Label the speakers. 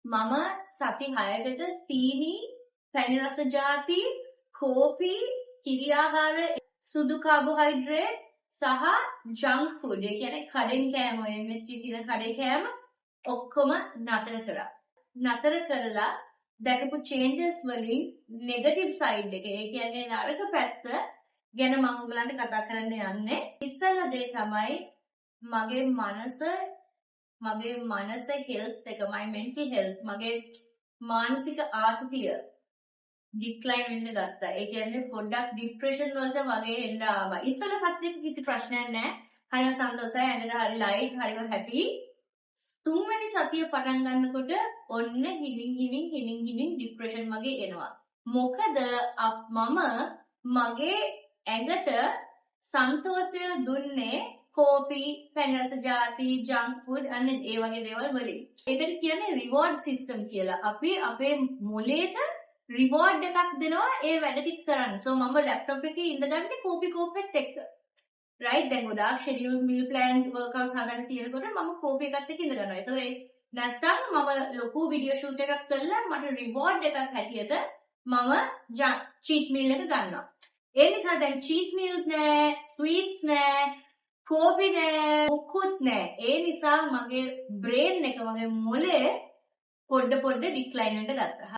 Speaker 1: මම සති 6කට සීනි, පැණි රස ಜಾති, කෝපි, කිරි ආහාර, සුදු කාබෝහයිඩ්‍රේට් සහ ජංක් ෆුඩ් ඒ කියන්නේ කඩෙන් කෑම MSG කියන කඩේ කෑම ඔක්කොම නතර කරා. නතර කරලා දැකපු චේන්ජස් වලින් නෙගටිව් සයිඩ් එක ඒ කියන්නේ නරක පැත්ත ගැන මම ඔයගලන්ට කතා කරන්න යන්නේ. ඉස්සෙල්ලා දේ තමයි මගේ මනස හෙල්ත් එක my mental health මගේ මානසික ආතතිය ඩික්ලයින් වෙන්න ගත්තා. ඒ කියන්නේ පොඩ්ඩක් ડિප්‍රෙෂන් වලට වගේ එන්න ආවා. ඉස්සෙල්ලා සත්‍යෙක කිසි ප්‍රශ්නයක් නැහැ. හරිම සන්තෝෂයි, ඇඟට හරි ලයිට්, හරිම හැපි. තුන්වෙනි සතිය පටන් ගන්නකොට ඔන්න හිමින් ડિප්‍රෙෂන් වගේ එනවා. මොකද මම මගේ ඇඟට සන්තෝෂය දුන්නේ කෝපි, පැණි රස ಜಾති, ජංක් ෆුඩ් අන්න ඒ වගේ දේවල් වලින්. ඒකට කියන්නේ රිවෝඩ් සිස්ටම් කියලා. අපි අපේ මොලේට රිවෝඩ් එකක් දෙනවා ඒ වැඩ ටික කරන්න. සෝ මම ලැප්ටොප් එකේ ඉඳගන්නේ කෝපි කෝපෙත් එක්ක. රයිට් දැන් ගොඩාක් ෂෙඩියුල් මීල් ප්ලෑන්ස් වර්ක්අවුට්ස් හදන්න තියෙනකොට මම කෝපි එකත් එක්ක ඉඳ ගන්නවා. ඒතකොට නැත්තම් මම ලොකු වීඩියෝ ෂූට් එකක් කරලා මට රිවෝඩ් එකක් හැටියට මම චීට් මීල් එක ගන්නවා. ඒ නිසා දැන් චීට් මීල්ස් නෑ, ස්වීට්ස් නෑ, කෝපි නෑ, මොකුත් නෑ. ඒ නිසා මගේ බ්‍රේන් එක මගේ මොලේ පොඩ ඩික්ලයින් වෙන්න ගත්තා.